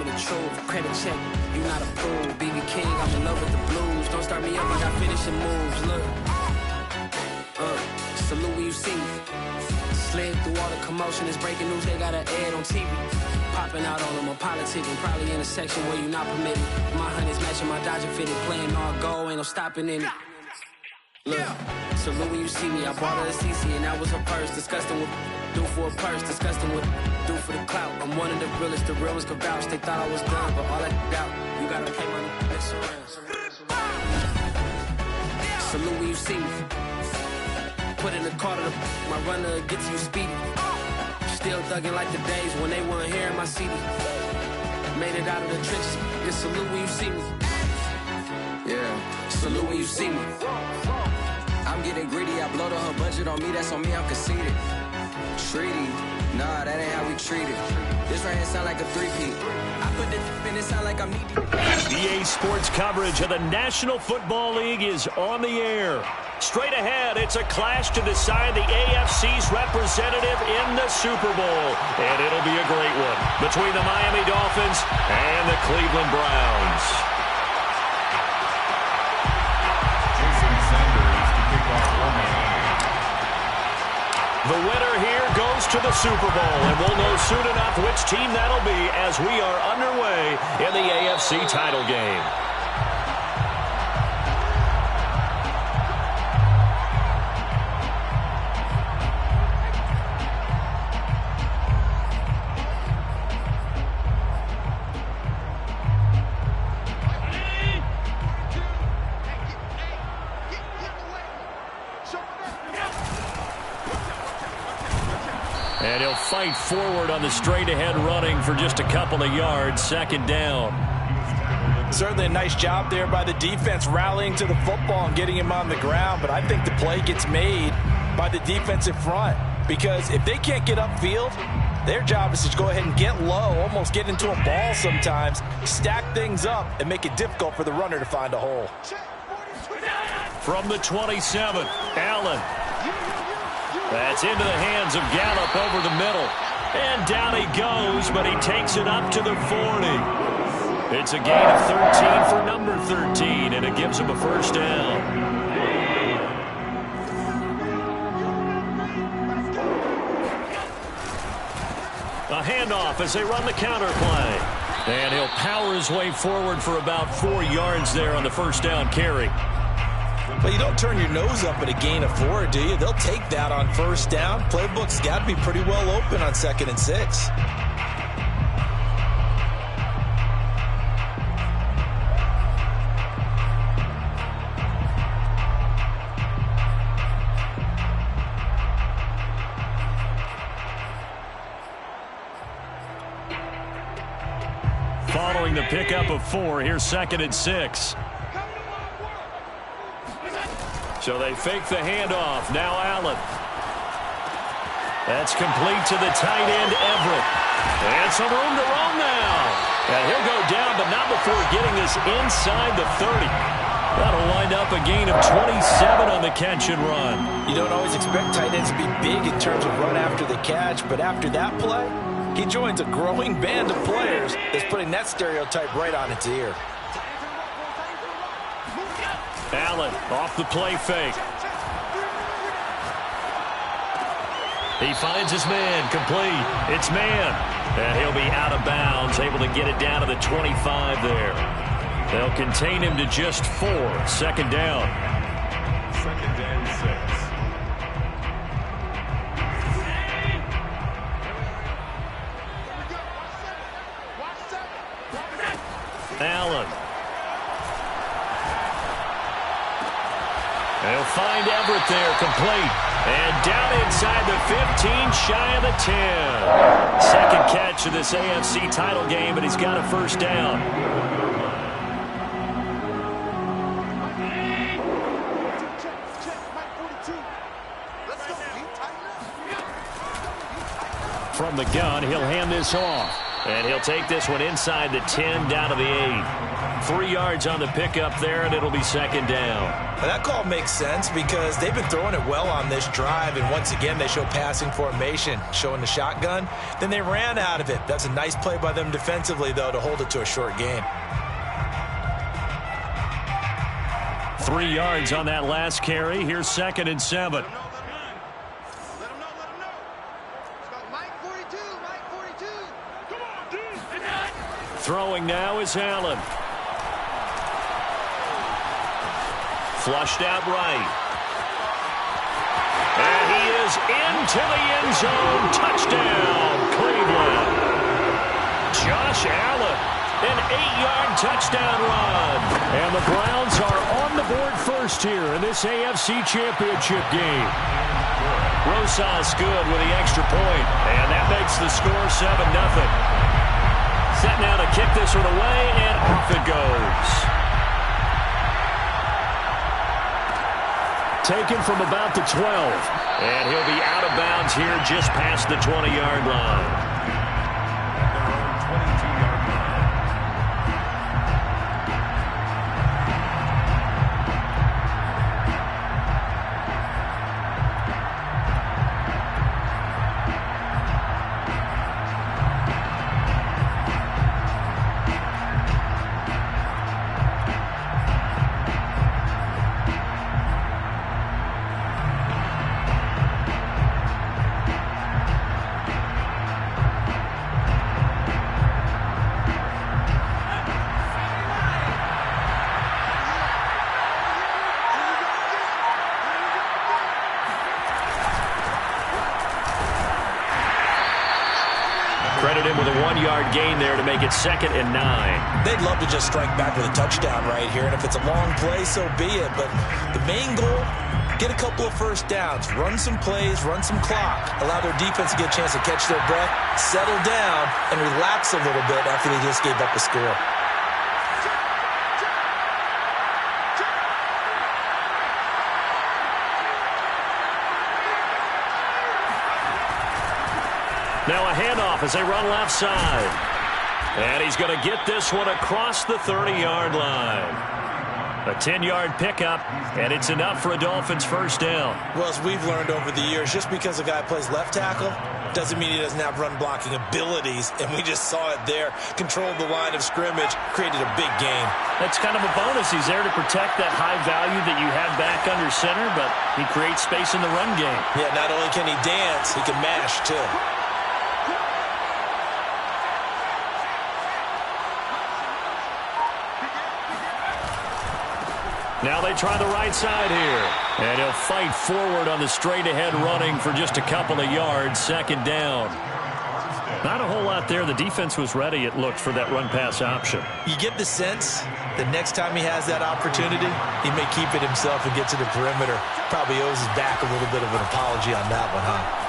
with a truth. Credit check, you not approved. BB King, I'm in love with the blues. Don't start me up, I got finishing moves. Look, salute when you see me. Slid through all the commotion, it's breaking news, they got an ad on TV. Popping out on them, I'm politicking, probably in a section where you not permitted. My honey's matching my Dodger fitted, playing all go, ain't no stopping in it. Look, salute when you see me, I bought her a CC and that was her purse. Disgusting with do for a purse, disgusting with do for the clout. I'm one of the realest, the real ones could vouch. They thought I was done, but all that doubt, you gotta pay my next around. Salute when you see me. Put in the car to my runner, get to you speedy. Still thugging like the days when they weren't here in my CD. Made it out of the trenches. Just salute when you see me. Yeah, salute when you see me. I'm getting greedy, I blow the whole budget on me, that's on me, I'm conceited. Treaty, nah, that ain't how we treat it. This right here sound like a three-peat. I put the in it sound like I'm needy. EA Sports coverage of the National Football League is on the air. Straight ahead, it's a clash to decide the AFC's representative in the Super Bowl. And it'll be a great one between the Miami Dolphins and the Cleveland Browns. The winner here goes to the Super Bowl, and we'll know soon enough which team that'll be as we are underway in the AFC title game. And he'll fight forward on the straight-ahead running for just a couple of yards, second down. Certainly a nice job there by the defense rallying to the football and getting him on the ground, but I think the play gets made by the defensive front because if they can't get upfield, their job is to go ahead and get low, almost get into a ball sometimes, stack things up, and make it difficult for the runner to find a hole. From the 27, Allen. That's into the hands of Gallup over the middle. And down he goes, but he takes it up to the 40. It's a gain of 13 for number 13, and it gives him a first down. A handoff as they run the counter play. And he'll power his way forward for about 4 yards there on the first down carry. But you don't turn your nose up at a gain of 4, do you? They'll take that on first down. Playbook's got to be pretty well open on 2nd and 6. Following the pickup of 4, here's 2nd and 6. So they fake the handoff. Now Allen. That's complete to the tight end, Everett. And some room to roam now. And he'll go down, but not before getting this inside the 30. That'll wind up a gain of 27 on the catch and run. You don't always expect tight ends to be big in terms of run after the catch, but after that play, he joins a growing band of players that's putting that stereotype right on its ear. Allen off the play fake. He finds his man, complete. It's man. And he'll be out of bounds, able to get it down to the 25 there. They'll contain him to just 4, second down. 2nd and 6. Allen. They'll find Everett there, complete. And down inside the 15, shy of the 10. Second catch of this AFC title game, and he's got a first down. From the gun, he'll hand this off. And he'll take this one inside the 10 down to the 8. 3 yards on the pickup there, and it'll be second down. Well, that call makes sense because they've been throwing it well on this drive, and once again they show passing formation, showing the shotgun. Then they ran out of it. That's a nice play by them defensively, though, to hold it to a short gain. 3 yards on that last carry. Here's 2nd and 7. Throwing now is Allen. Flushed out right. And he is into the end zone. Touchdown, Cleveland. Josh Allen, an 8-yard touchdown run. And the Browns are on the board first here in this AFC Championship game. Rosas good with the extra point, and that makes the score 7-0. Set now to kick this one away, and off it goes. Taken from about the 12. And he'll be out of bounds here just past the 20-yard line. Credit him with a 1-yard gain there to make it 2nd and 9. They'd love to just strike back with a touchdown right here, and if it's a long play, so be it. But the main goal, get a couple of first downs, run some plays, run some clock, allow their defense to get a chance to catch their breath, settle down, and relax a little bit after they just gave up a score. Now a handoff as they run left side. And he's going to get this one across the 30-yard line. A 10-yard pickup, and it's enough for a Dolphins first down. Well, as we've learned over the years, just because a guy plays left tackle doesn't mean he doesn't have run-blocking abilities, and we just saw it there. Controlled the line of scrimmage, created a big gain. That's kind of a bonus. He's there to protect that high value that you have back under center, but he creates space in the run game. Yeah, not only can he dance, he can mash, too. Now they try the right side here. And he'll fight forward on the straight-ahead running for just a couple of yards. 2nd down. Not a whole lot there. The defense was ready, it looked, for that run-pass option. You get the sense that next time he has that opportunity, he may keep it himself and get to the perimeter. Probably owes his back a little bit of an apology on that one, huh?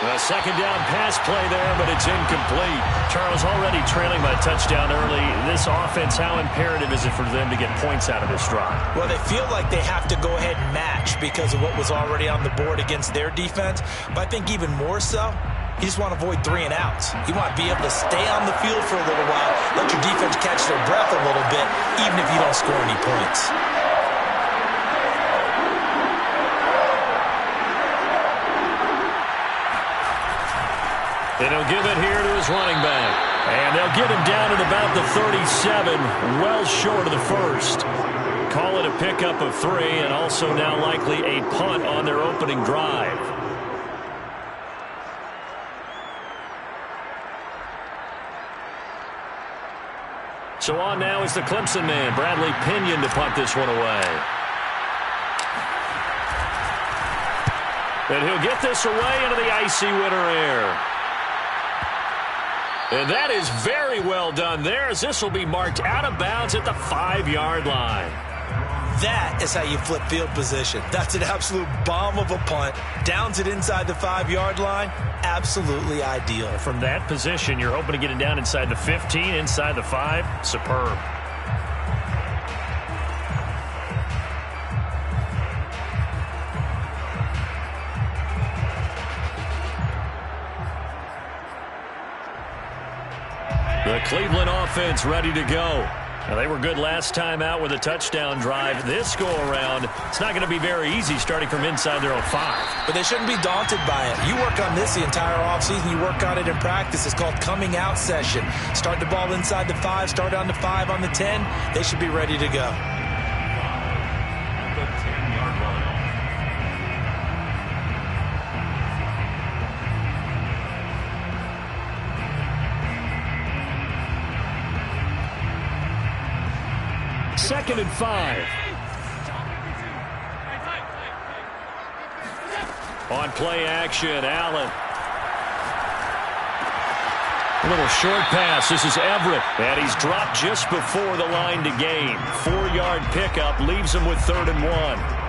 A 2nd down pass play there, but it's incomplete. Charles already trailing by a touchdown early. This offense, how imperative is it for them to get points out of this drive? Well, they feel like they have to go ahead and match because of what was already on the board against their defense. But I think even more so, you just want to avoid 3 and outs. You want to be able to stay on the field for a little while, let your defense catch their breath a little bit, even if you don't score any points. And he'll give it here to his running back. And they'll get him down at about the 37, well short of the first. Call it a pickup of 3, and also now likely a punt on their opening drive. So on now is the Clemson man, Bradley Pinion, to punt this one away. And he'll get this away into the icy winter air. And that is very well done there, as this will be marked out of bounds at the 5-yard line. That is how you flip field position. That's an absolute bomb of a punt. Downs it inside the 5-yard line. Absolutely ideal. From that position, you're hoping to get it down inside the 15, inside the 5. Superb. The Cleveland offense ready to go. Now, they were good last time out with a touchdown drive. This go-around, it's not going to be very easy starting from inside their own 5. But they shouldn't be daunted by it. You work on this the entire offseason. You work on it in practice. It's called coming out session. Start the ball inside the 5, start on the 5, on the 10. They should be ready to go. Second and 5. On play action, Allen. A little short pass. This is Everett. And he's dropped just before the line to gain. 4-yard pickup leaves him with 3rd and 1.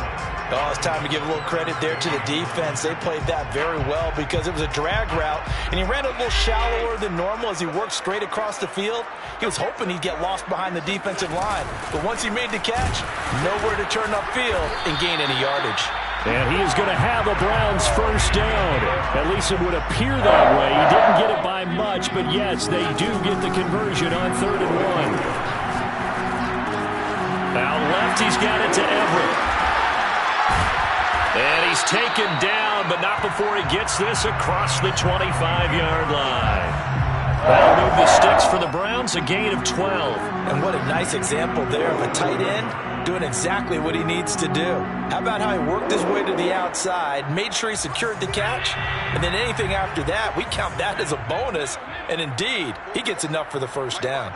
Oh, it's time to give a little credit there to the defense. They played that very well because it was a drag route, and he ran a little shallower than normal as he worked straight across the field. He was hoping he'd get lost behind the defensive line, but once he made the catch, nowhere to turn upfield and gain any yardage. And he is going to have a Browns first down. At least it would appear that way. He didn't get it by much, but yes, they do get the conversion on 3rd and 1. Out left, he's got it to Everett. And he's taken down, but not before he gets this across the 25-yard line. That'll move the sticks for the Browns, a gain of 12. And what a nice example there of a tight end doing exactly what he needs to do. How about how he worked his way to the outside, made sure he secured the catch, and then anything after that, we count that as a bonus. And indeed, he gets enough for the first down.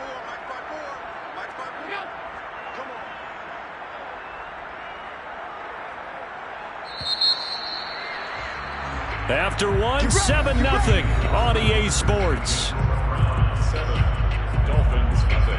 After 1, 7-0 on EA Sports. 7, Dolphins nothing.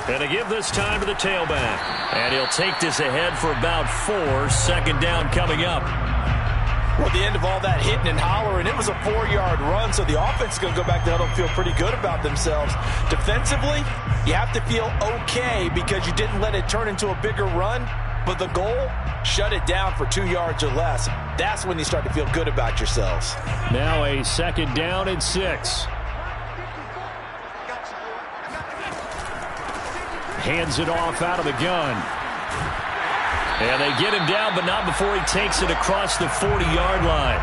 And to give this time to the tailback. And he'll take this ahead for about 4. 2nd down coming up. Well, at the end of all that hitting and hollering, it was a 4-yard run, so the offense is going to go back to huddle and feel pretty good about themselves. Defensively, you have to feel okay because you didn't let it turn into a bigger run, but the goal, shut it down for 2 yards or less. That's when you start to feel good about yourselves. Now a 2nd down and 6. Hands it off out of the gun. And they get him down, but not before he takes it across the 40-yard line.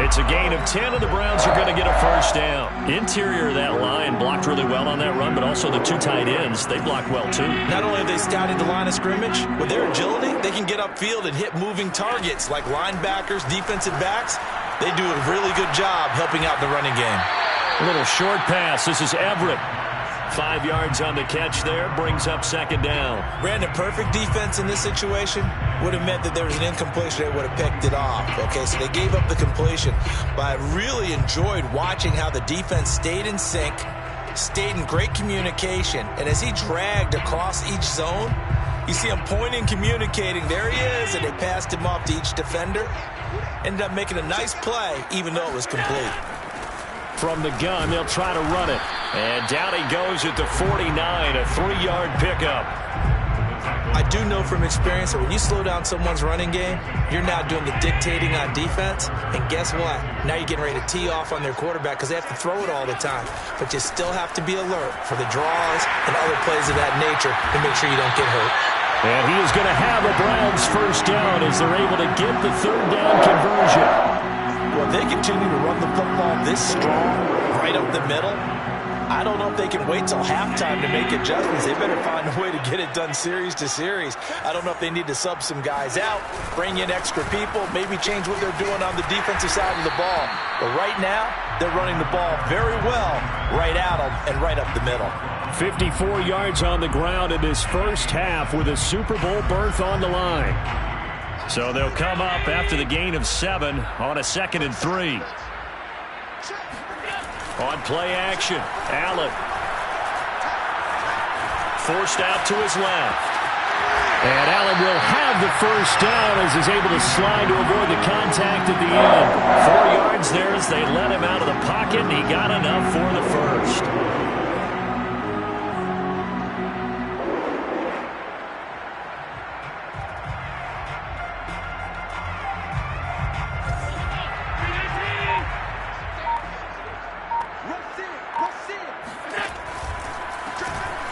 It's a gain of 10, and the Browns are going to get a first down. Interior of that line blocked really well on that run, but also the 2 tight ends, they blocked well too. Not only have they scouted the line of scrimmage, with their agility, they can get upfield and hit moving targets like linebackers, defensive backs. They do a really good job helping out the running game. A little short pass. This is Everett. 5 yards on the catch there, brings up 2nd down. Brandon, perfect defense in this situation would have meant that there was an incompletion. They would have picked it off. Okay, so they gave up the completion. But I really enjoyed watching how the defense stayed in sync, stayed in great communication, and as he dragged across each zone, you see him pointing, communicating. There he is, and they passed him off to each defender. Ended up making a nice play, even though it was complete. From the gun, they'll try to run it. And down he goes at the 49, a 3-yard pickup. I do know from experience that when you slow down someone's running game, you're now doing the dictating on defense. And guess what? Now you're getting ready to tee off on their quarterback because they have to throw it all the time. But you still have to be alert for the draws and other plays of that nature to make sure you don't get hurt. And he is going to have a Browns first down as they're able to get the 3rd down conversion. Well, if they continue to run the football this strong, right up the middle, I don't know if they can wait till halftime to make adjustments. They better find a way to get it done series to series. I don't know if they need to sub some guys out, bring in extra people, maybe change what they're doing on the defensive side of the ball. But right now, they're running the ball very well right at them and right up the middle. 54 yards on the ground in this first half with a Super Bowl berth on the line. So they'll come up after the gain of 7 on a 2nd and 3. On play action, Allen. Forced out to his left. And Allen will have the first down as he's able to slide to avoid the contact at the end. 4 yards there as they let him out of the pocket, and he got enough for the first.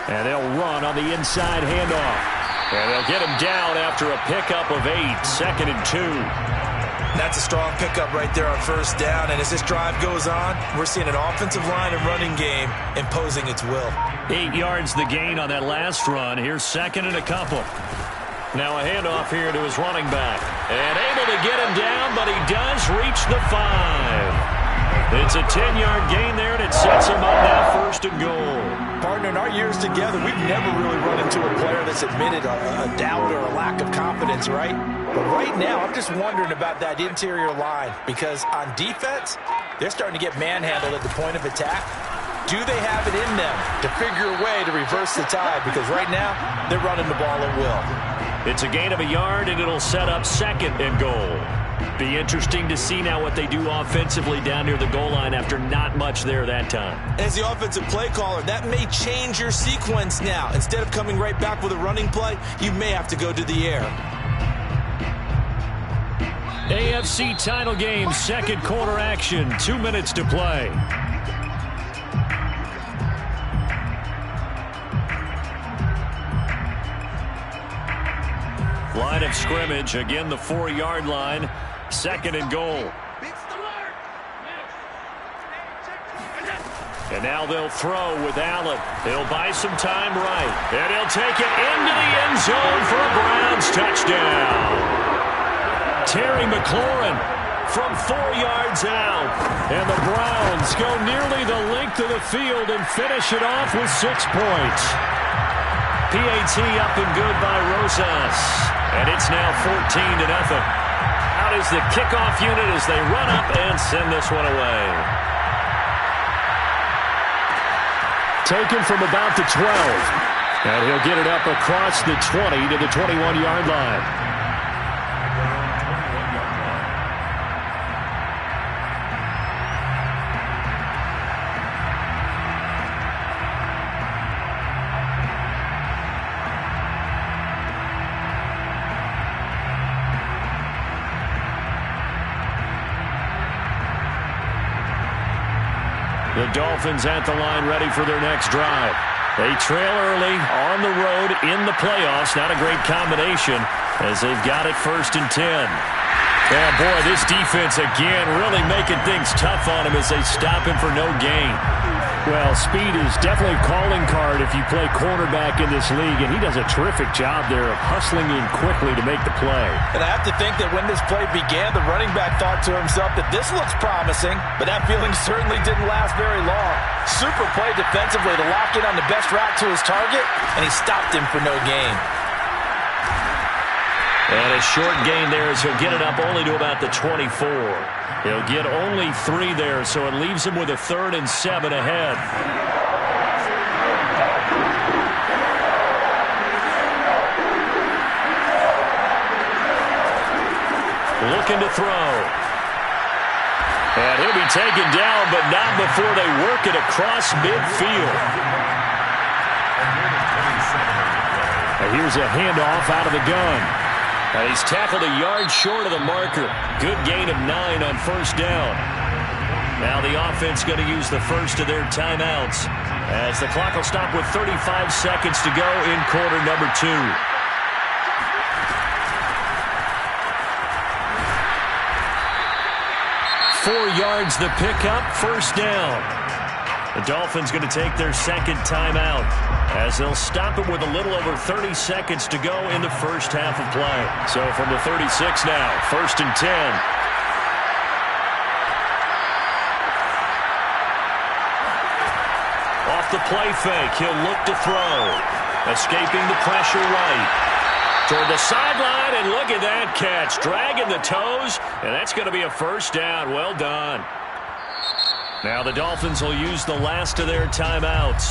And they'll run on the inside handoff. And they'll get him down after a pickup of 8, 2nd and 2. That's a strong pickup right there on first down. And as this drive goes on, we're seeing an offensive line and running game imposing its will. 8 yards the gain on that last run. Here's 2nd and a couple. Now a handoff here to his running back. And able to get him down, but he does reach the 5. It's a 10-yard gain there, and it sets him up now 1st and goal. Partner, in our years together, we've never really run into a player that's admitted a doubt or a lack of confidence, right? But right now, I'm just wondering about that interior line because on defense, they're starting to get manhandled at the point of attack. Do they have it in them to figure a way to reverse the tide? Because right now, they're running the ball at will. It's a gain of a yard, and it'll set up 2nd and goal. Be interesting to see now what they do offensively down near the goal line after not much there that time. As the offensive play caller, that may change your sequence now. Instead of coming right back with a running play, you may have to go to the air. AFC title game, 2nd quarter action, 2 minutes to play. Line of scrimmage, again the 4-yard line, 2nd and goal. And now they'll throw with Allen. He'll buy some time right. And he'll take it into the end zone for a Browns touchdown. Terry McLaurin from 4 yards out. And the Browns go nearly the length of the field and finish it off with 6 points. PAT up and good by Rosas. And it's now 14-0. Out is the kickoff unit as they run up and send this one away. Taken from about the 12. And he'll get it up across the 20 to the 21-yard line. The Dolphins at the line ready for their next drive. They trail early on the road in the playoffs. Not a great combination as they've got it 1st and 10. Yeah, boy, this defense again really making things tough on him as they stop him for no gain. Well, speed is definitely a calling card if you play cornerback in this league, and he does a terrific job there of hustling in quickly to make the play. And I have to think that when this play began, the running back thought to himself that this looks promising, but that feeling certainly didn't last very long. Super play defensively to lock in on the best route to his target, and he stopped him for no gain. And a short gain there as he'll get it up only to about the 24. He'll get only 3 there, so it leaves him with a 3rd and 7 ahead. Looking to throw. And he'll be taken down, but not before they work it across midfield. And here's a handoff out of the gun. And he's tackled a yard short of the marker. Good gain of 9 on 1st down. Now the offense going to use the first of their timeouts as the clock will stop with 35 seconds to go in quarter number 2. Four yards the pickup, 1st down. The Dolphins going to take their 2nd timeout as they'll stop it with a little over 30 seconds to go in the first half of play. So from the 36 now, 1st and 10. Off the play fake, he'll look to throw. Escaping the pressure right. Toward the sideline, and look at that catch. Dragging the toes, and that's going to be a 1st down. Well done. Now the Dolphins will use the last of their timeouts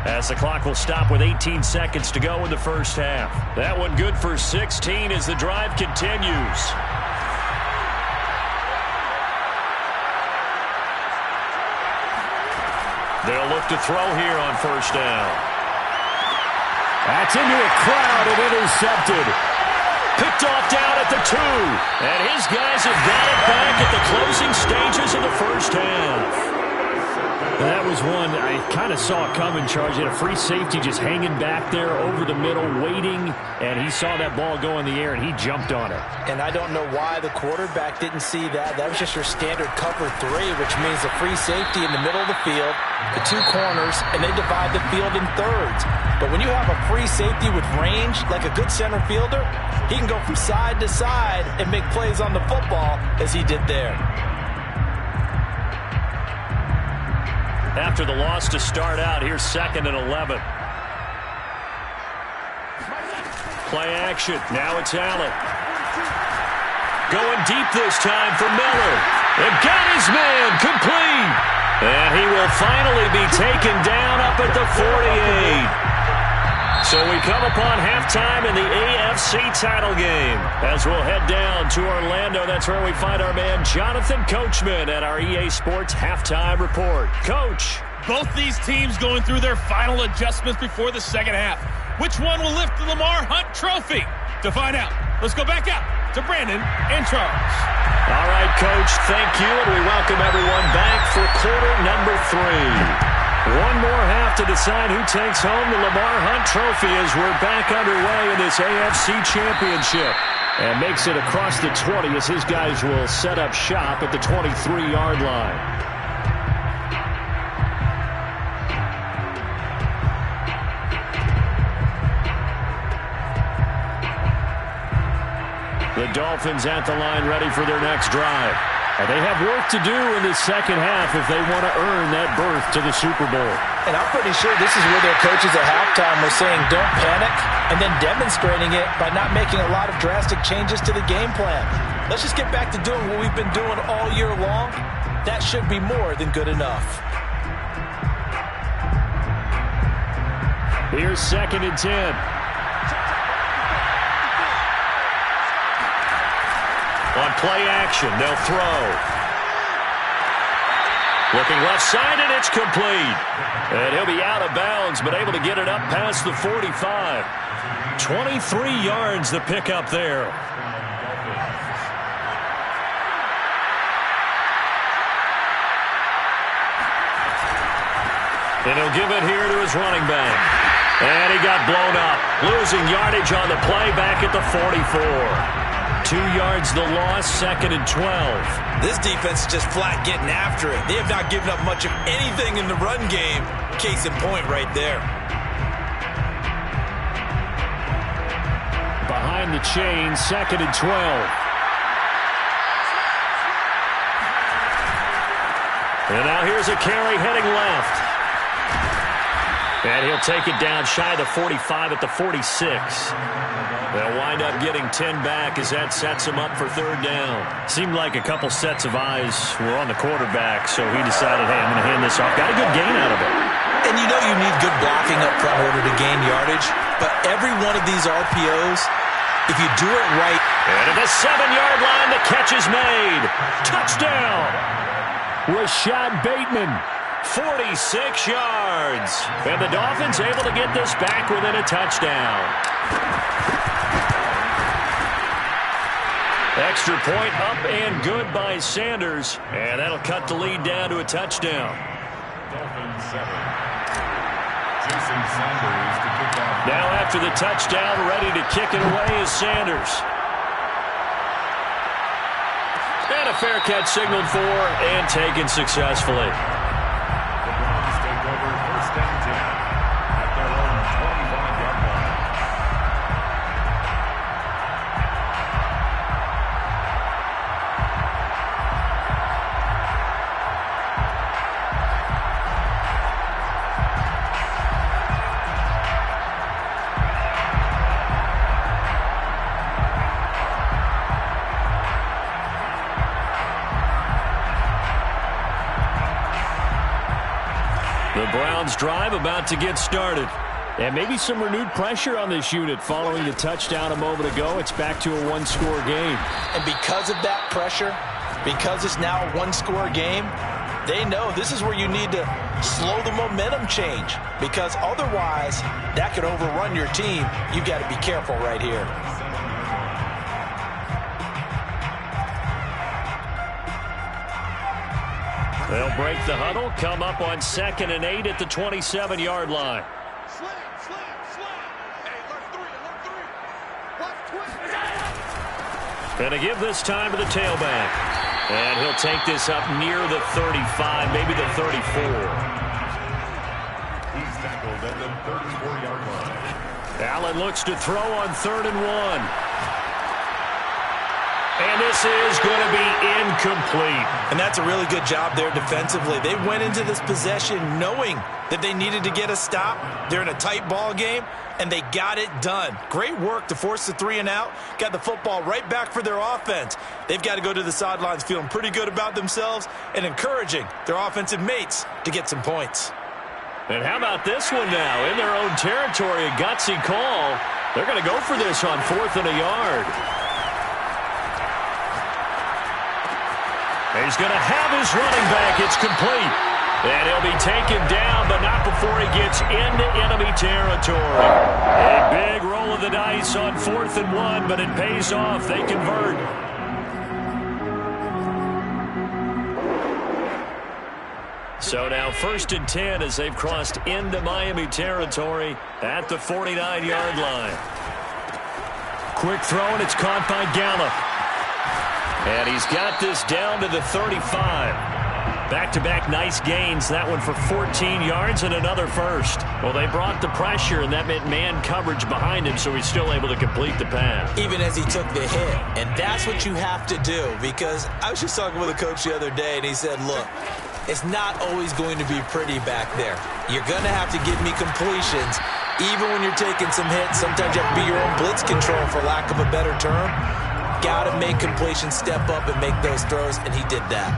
as the clock will stop with 18 seconds to go in the first half. That one good for 16 as the drive continues. They'll look to throw here on first down. That's into a crowd and intercepted. Picked off down at the 2. And his guys have got it back at the closing stages of the first half. That was one I kind of saw coming, Charge. He had a free safety just hanging back there over the middle, waiting, and he saw that ball go in the air, and he jumped on it. And I don't know why the quarterback didn't see that. That was just your standard cover 3, which means the free safety in the middle of the field, the 2 corners, and they divide the field in thirds. But when you have a free safety with range, like a good center fielder, he can go from side to side and make plays on the football as he did there. After the loss to start out, here's 2nd and 11. Play action. Now it's Allen. Going deep this time for Miller. And got his man complete. And he will finally be taken down up at the 48. So we come upon halftime in the AFC title game. As we'll head down to Orlando, that's where we find our man Jonathan Coachman at our EA Sports Halftime Report. Coach. Both these teams going through their final adjustments before the second half. Which one will lift the Lamar Hunt Trophy? To find out, let's go back out to Brandon and Charles. All right, Coach, thank you, and we welcome everyone back for quarter number 3. One more half to decide who takes home the Lamar Hunt Trophy as we're back underway in this AFC Championship. And makes it across the 20 as his guys will set up shop at the 23-yard line. The Dolphins at the line ready for their next drive. And they have work to do in the second half if they want to earn that berth to the Super Bowl. And I'm pretty sure this is where their coaches at halftime were saying don't panic and then demonstrating it by not making a lot of drastic changes to the game plan. Let's just get back to doing what we've been doing all year long. That should be more than good enough. Here's 2nd and 10. On play action, they'll throw. Looking left side, and it's complete. And he'll be out of bounds, but able to get it up past the 45. 23 yards the pick up there. And he'll give it here to his running back. And he got blown up. Losing yardage on the play back at the 44. 2 yards the loss, 2nd and 12. This defense is just flat getting after it. They have not given up much of anything in the run game. Case in point right there. Behind the chain, 2nd and 12. And now here's a carry heading left. And he'll take it down shy of the 45 at the 46. They'll wind up getting 10 back as that sets him up for 3rd down. Seemed like a couple sets of eyes were on the quarterback, so he decided, hey, I'm going to hand this off. Got a good gain out of it. And you know you need good blocking up front in order to gain yardage, but every one of these RPOs, if you do it right. And at the 7-yard line, the catch is made. Touchdown! Rashad Bateman. 46 yards. And the Dolphins able to get this back within a touchdown. Extra point up and good by Sanders. And that'll cut the lead down to a touchdown. Dolphins 7. Jason Sanders to kick off. Now after the touchdown, ready to kick it away is Sanders. And a fair catch signaled for and taken successfully. Take over 1st and 10 at their own 25-yard line. Browns drive about to get started. And maybe some renewed pressure on this unit following the touchdown a moment ago. It's back to a one-score game. And because of that pressure, because it's now a one-score game, they know this is where you need to slow the momentum change, because otherwise that could overrun your team. You've got to be careful right here. They'll break the huddle, come up on 2nd and 8 at the 27-yard line. Going to give this time to the tailback. And he'll take this up near the 35, maybe the 34. He's tackled at the 34-yard line. Allen looks to throw on 3rd and 1. And this is going to be incomplete. And that's a really good job there defensively. They went into this possession knowing that they needed to get a stop. They're in a tight ball game, and they got it done. Great work to force the 3 and out. Got the football right back for their offense. They've got to go to the sidelines feeling pretty good about themselves and encouraging their offensive mates to get some points. And how about this one now? In their own territory, a gutsy call. They're going to go for this on 4th and a yard. He's going to have his running back. It's complete. And he'll be taken down, but not before he gets into enemy territory. A big roll of the dice on 4th and 1, but it pays off. They convert. So now 1st and 10 as they've crossed into Miami territory at the 49-yard line. Quick throw, and it's caught by Gallup. And he's got this down to the 35. Back-to-back nice gains. That one for 14 yards and another first. Well, they brought the pressure, and that meant man coverage behind him, so he's still able to complete the pass. Even as he took the hit. And that's what you have to do, because I was just talking with a coach the other day, and he said, look, it's not always going to be pretty back there. You're going to have to give me completions. Even when you're taking some hits, sometimes you have to be your own blitz control, for lack of a better term. Got to make completions, step up and make those throws, and he did that.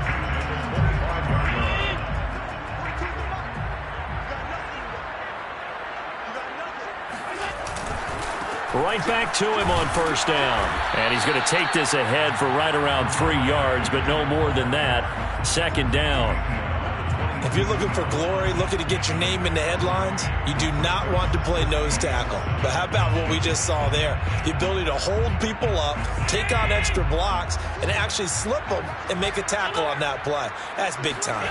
Right back to him on 1st down. And he's going to take this ahead for right around 3 yards, but no more than that. 2nd down. If you're looking for glory, looking to get your name in the headlines, you do not want to play nose tackle. But how about what we just saw there? The ability to hold people up, take on extra blocks, and actually slip them and make a tackle on that play. That's big time.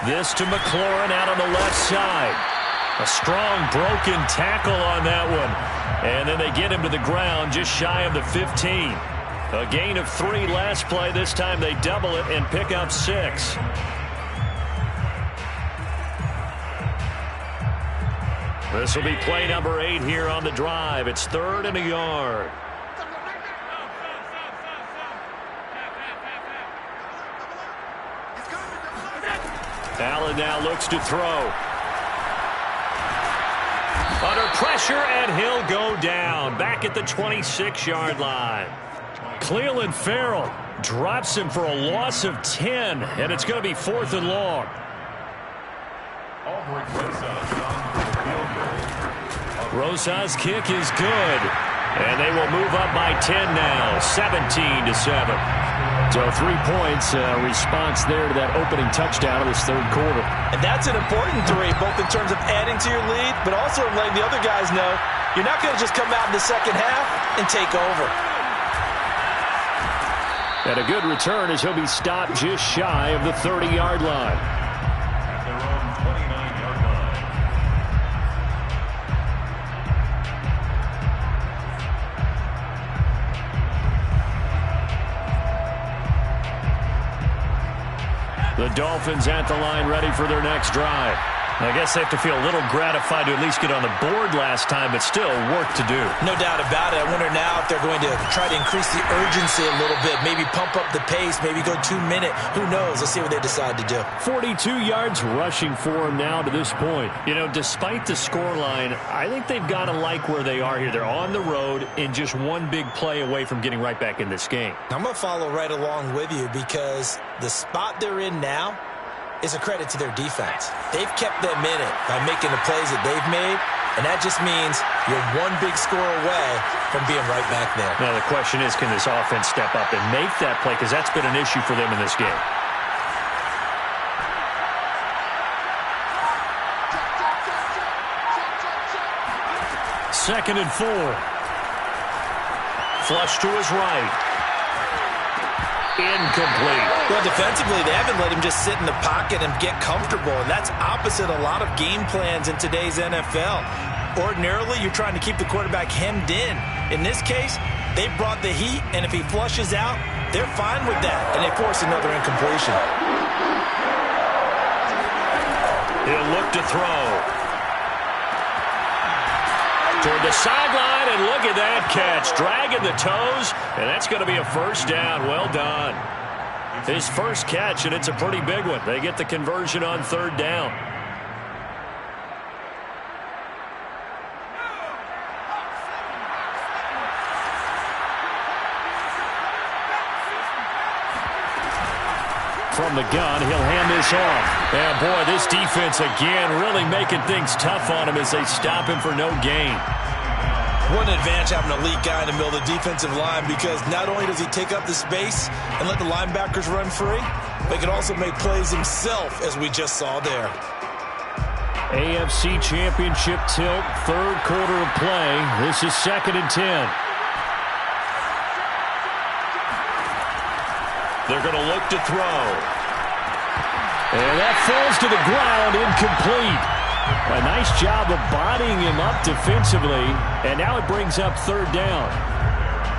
This to McLaurin out on the left side. A strong broken tackle on that one. And then they get him to the ground just shy of the 15. A gain of 3 last play. This time they double it and pick up 6. This will be play number 8 here on the drive. It's 3rd and a yard. Allen now looks to throw. Under pressure, and he'll go down. Back at the 26-yard line. Cleveland Farrell drops him for a loss of 10, and it's going to be 4th and long. Rosa's kick is good, and they will move up by 10 now, 17-7. So 3 points, response there to that opening touchdown of this 3rd quarter. And that's an important 3, both in terms of adding to your lead, but also letting the other guys know you're not going to just come out in the second half and take over. And a good return as he'll be stopped just shy of the 30-yard line. At their own 29-yard line. The Dolphins at the line ready for their next drive. I guess they have to feel a little gratified to at least get on the board last time, but still work to do. No doubt about it. I wonder now if they're going to try to increase the urgency a little bit, maybe pump up the pace, maybe go 2-minute. Who knows? Let's see what they decide to do. 42 yards rushing for him now to this point. You know, despite the scoreline, I think they've got to like where they are here. They're on the road and just one big play away from getting right back in this game. I'm going to follow right along with you because the spot they're in now, is a credit to their defense. They've kept them in it by making the plays that they've made, and that just means you're one big score away from being right back there. Now the question is, can this offense step up and make that play? Because that's been an issue for them in this game. Second and 4. Flush to his right. Incomplete. Well, defensively, they haven't let him just sit in the pocket and get comfortable, and that's opposite a lot of game plans in today's NFL. Ordinarily, you're trying to keep the quarterback hemmed in. In this case, they brought the heat, and if he flushes out, they're fine with that, and they force another incompletion. He'll look to throw. Toward the sideline, and look at that catch. Dragging the toes, and that's going to be a first down. Well done. His first catch, and it's a pretty big one. They get the conversion on third down. From the gun, he'll hand this off. And boy, this defense again really making things tough on him as they stop him for no gain. What an advantage having an elite guy in the middle of the defensive line, because not only does he take up the space and let the linebackers run free, but he can also make plays himself, as we just saw there. AFC Championship tilt, third quarter of play. This is 2nd and 10. They're going to look to throw. And that falls to the ground, incomplete. A nice job of bodying him up defensively, and now it brings up third down.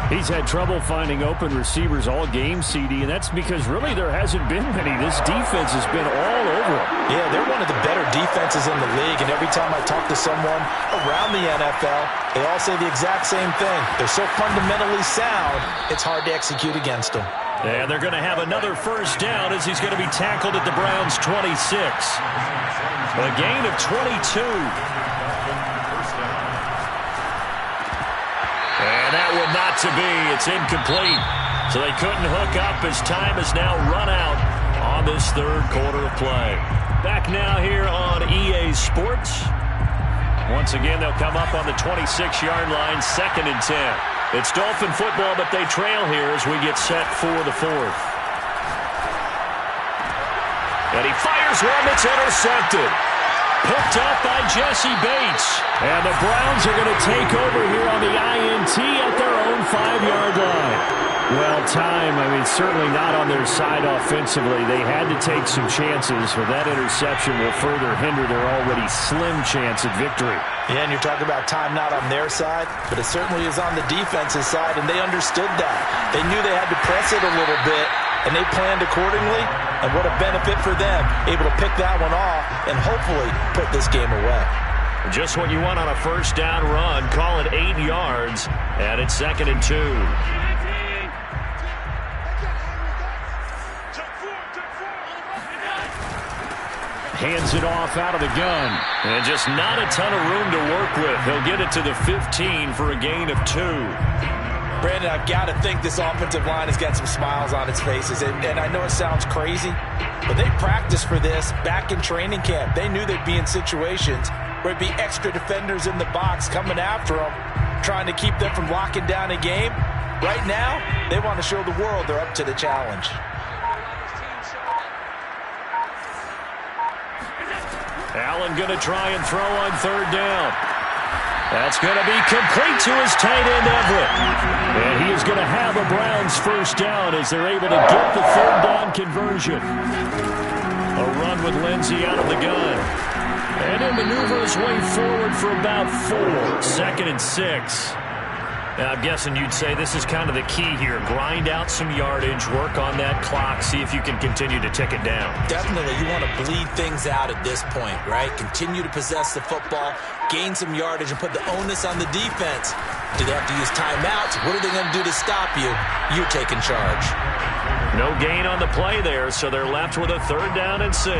He's had trouble finding open receivers all game, CD, and that's because really there hasn't been many. This defense has been all over him. Yeah, they're one of the better defenses in the league, and every time I talk to someone around the NFL, they all say the exact same thing. They're so fundamentally sound, it's hard to execute against them. And they're going to have another first down as he's going to be tackled at the Browns' 26. A gain of 22. And that one not to be. It's incomplete. So they couldn't hook up as time has now run out on this third quarter of play. Back now here on EA Sports. Once again, they'll come up on the 26-yard line, 2nd and 10. It's Dolphin football, but they trail here as we get set for the fourth. And he fires one that's intercepted. Picked up by Jesse Bates. And the Browns are going to take over here on the INT at their own 5-yard line. Well, time, certainly not on their side offensively. They had to take some chances, but that interception will further hinder their already slim chance at victory. Yeah, and you're talking about time not on their side, but it certainly is on the defense's side, and they understood that. They knew they had to press it a little bit, and they planned accordingly, and what a benefit for them, able to pick that one off and hopefully put this game away. Just what you want on a first down run. Call it 8 yards, and it's 2nd and 2. Hands it off out of the gun. And just not a ton of room to work with. He'll get it to the 15 for a gain of 2. Brandon, I've got to think this offensive line has got some smiles on its faces. And I know it sounds crazy, but they practiced for this back in training camp. They knew they'd be in situations where it'd be extra defenders in the box coming after them, trying to keep them from locking down a game. Right now, they want to show the world they're up to the challenge. Allen going to try and throw on third down. That's going to be complete to his tight end, Everett. And he is going to have a Browns first down as they're able to get the third down conversion. A run with Lindsey out of the gun. And he'll maneuver his way forward for about 4. 2nd and 6. Now, I'm guessing you'd say this is kind of the key here. Grind out some yardage, work on that clock, see if you can continue to tick it down. Definitely. You want to bleed things out at this point, right? Continue to possess the football, gain some yardage, and put the onus on the defense. Do they have to use timeouts? What are they going to do to stop you? You're taking charge. No gain on the play there, so they're left with a 3rd down and 6.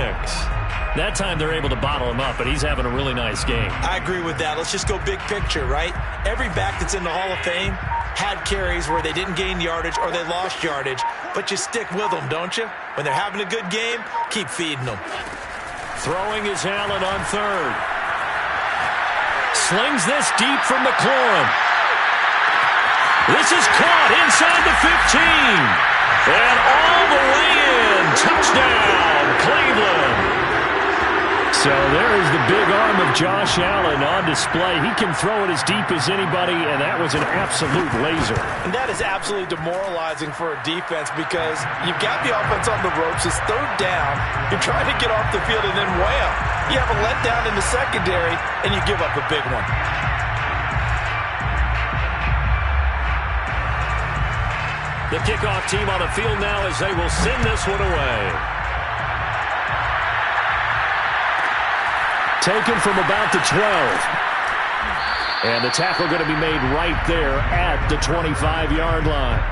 That time they're able to bottle him up, but he's having a really nice game. I agree with that. Let's just go big picture, right? Every back that's in the Hall of Fame had carries where they didn't gain yardage or they lost yardage, but you stick with them, don't you? When they're having a good game, keep feeding them. Throwing is Allen on third. Slings this deep from McLaurin. This is caught inside the 15. And all the way in. Touchdown, Cleveland. So there is the big arm of Josh Allen on display. He can throw it as deep as anybody, and that was an absolute laser. And that is absolutely demoralizing for a defense because you've got the offense on the ropes. It's third down. You're trying to get off the field, and then wham, you have a letdown in the secondary, and you give up a big one. The kickoff team on the field now as they will send this one away. Taken from about the 12. And the tackle going to be made right there at the 25-yard line.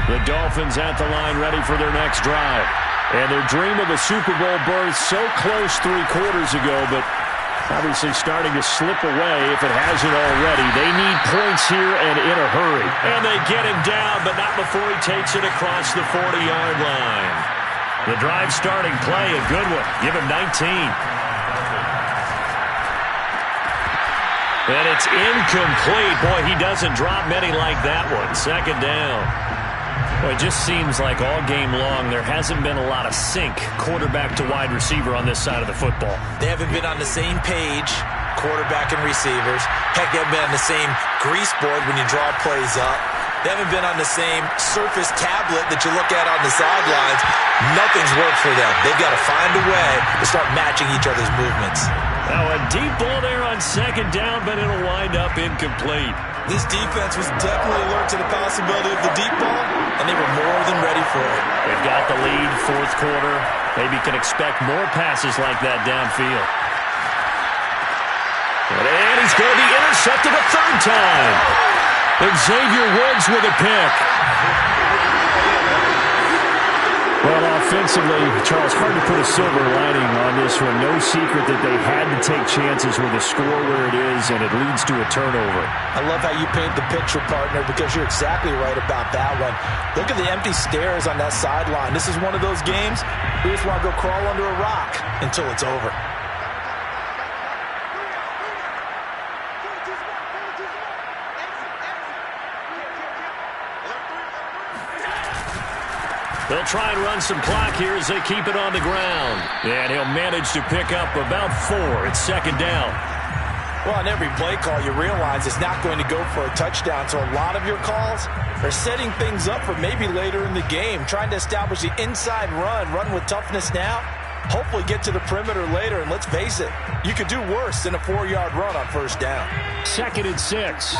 The Dolphins at the line ready for their next drive. And their dream of a Super Bowl berth so close 3 quarters ago, but obviously starting to slip away if it hasn't already. They need points here and in a hurry. And they get him down, but not before he takes it across the 40-yard line. The drive starting play, a good one. Give him 19. And it's incomplete. Boy, he doesn't drop many like that one. Second down. Well, it just seems like all game long there hasn't been a lot of sync quarterback to wide receiver on this side of the football. They haven't been on the same page, quarterback and receivers. Heck, they haven't been on the same grease board when you draw plays up. They haven't been on the same Surface tablet that you look at on the sidelines. Nothing's worked for them. They've got to find a way to start matching each other's movements. Now a deep ball there on second down, but it'll wind up incomplete. This defense was definitely alert to the possibility of the deep ball, and they were more than ready for it. They've got the lead, fourth quarter. Maybe can expect more passes like that downfield. And he's going to be intercepted a third time. Xavier Woods with a pick. Well, offensively, Charles, hard to put a silver lining on this one. No secret that they had to take chances with the score where it is, and it leads to a turnover. I love how you paint the picture, partner, because you're exactly right about that one. Look at the empty stares on that sideline. This is one of those games we just want to go crawl under a rock until it's over. They'll try and run some clock here as they keep it on the ground. And he'll manage to pick up about 4. It's second down. Well, on every play call, you realize it's not going to go for a touchdown. So a lot of your calls are setting things up for maybe later in the game, trying to establish the inside run with toughness now, hopefully get to the perimeter later. And let's face it, you could do worse than a 4-yard run on first down. Second and 6.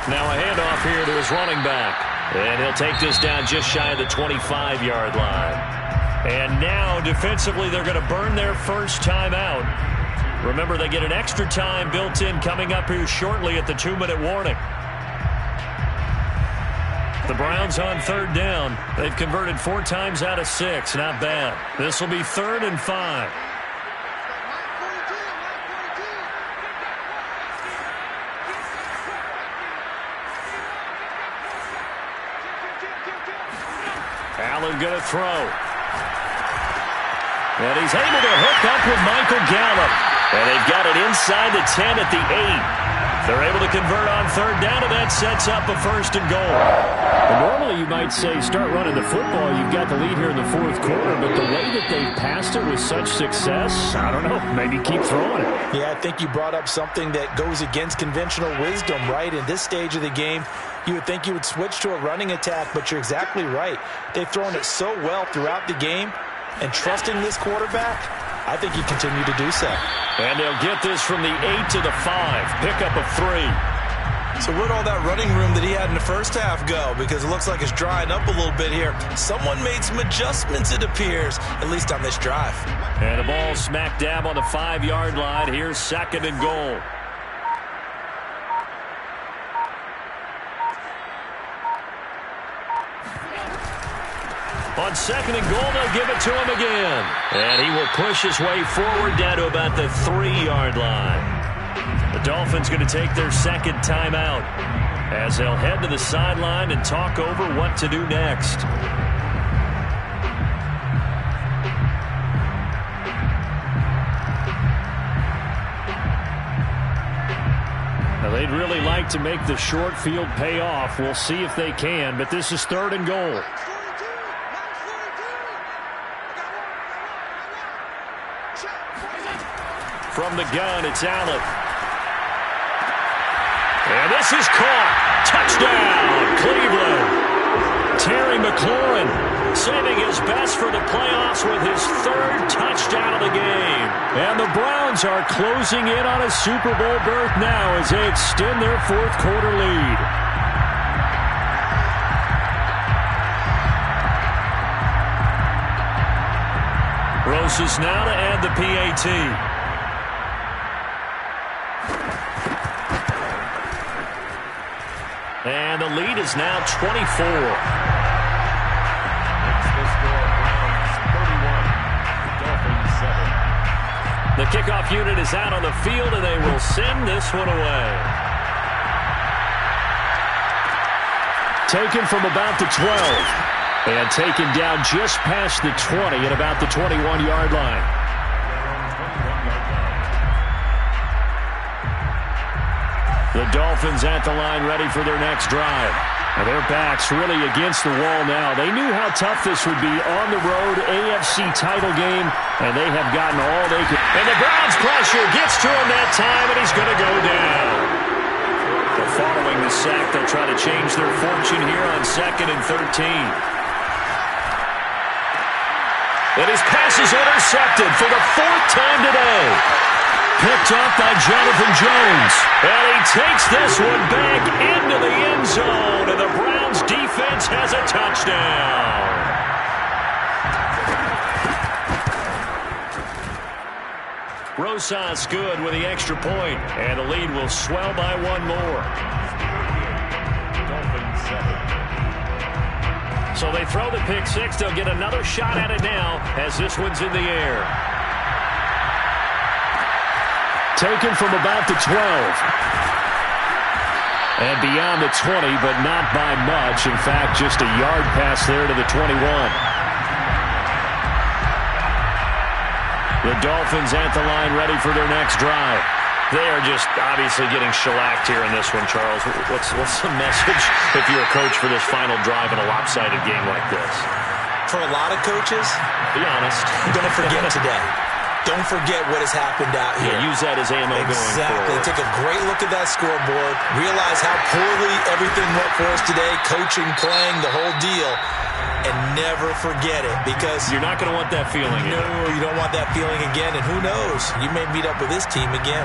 Now a handoff here to his running back. And he'll take this down just shy of the 25-yard line. And now, defensively, they're going to burn their first timeout. Remember, they get an extra time built in coming up here shortly at the 2-minute warning. The Browns on third down. They've converted 4 times out of 6. Not bad. This will be 3rd and 5. Allen going to throw. And he's able to hook up with Michael Gallup. And they've got it inside the 10 at the 8. They're able to convert on third down, and that sets up a 1st and goal. And normally you might say start running the football. You've got the lead here in the 4th quarter, but the way that they've passed it with such success, I don't know, maybe keep throwing it. Yeah, I think you brought up something that goes against conventional wisdom, right? In this stage of the game, you would think you would switch to a running attack, but you're exactly right. They've thrown it so well throughout the game, and trusting this quarterback, I think you continue to do so. And they'll get this from the 8 to the 5. Pickup of 3. So where'd all that running room that he had in the first half go? Because it looks like it's drying up a little bit here. Someone made some adjustments, it appears, at least on this drive. And the ball smack dab on the 5-yard line. Here's 2nd and goal. On 2nd and goal, they'll give it to him again. And he will push his way forward down to about the 3-yard line. The Dolphins going to take their second timeout as they'll head to the sideline and talk over what to do next. Now, they'd really like to make the short field pay off. We'll see if they can, but this is 3rd and goal. From the gun, it's Allen. And this is caught. Touchdown, Cleveland. Terry McLaurin saving his best for the playoffs with his 3rd touchdown of the game. And the Browns are closing in on a Super Bowl berth now as they extend their 4th quarter lead. Roses now to add the PAT. And the lead is now 24. It's the score, Browns 31, Dolphins 7. The kickoff unit is out on the field, and they will send this one away. Taken from about the 12. And taken down just past the 20 at about the 21-yard line. The Dolphins at the line ready for their next drive. And their backs really against the wall now. They knew how tough this would be on the road, AFC title game, and they have gotten all they could. And the Browns pressure gets to him that time, and he's going to go down. But following the sack, they'll try to change their fortune here on 2nd and 13. And his pass is intercepted for the 4th time today. Picked off by Jonathan Jones. And he takes this one back into the end zone. And the Browns defense has a touchdown. Rosas good with the extra point. And the lead will swell by 1 more. Dolphins 7. So they throw the pick 6. They'll get another shot at it now as this one's in the air. Taken from about the 12. And beyond the 20, but not by much. In fact, just a yard pass there to the 21. The Dolphins at the line ready for their next drive. They are just obviously getting shellacked here in this one, Charles. What's the message if you're a coach for this final drive in a lopsided game like this? For a lot of coaches, be honest. Don't forget today. Don't forget what has happened out here. Yeah, use that as ammo going forward. Exactly. Take a great look at that scoreboard. Realize how poorly everything went for us today. Coaching, playing, the whole deal. And never forget it, because you're not going to want that feeling. No, you don't want that feeling again. And who knows? You may meet up with this team again.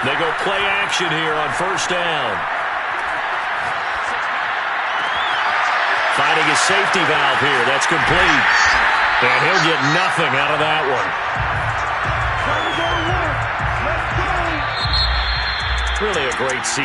They go play action here on 1st down. Finding his safety valve here. That's complete. And he'll get nothing out of that one. Really a great season.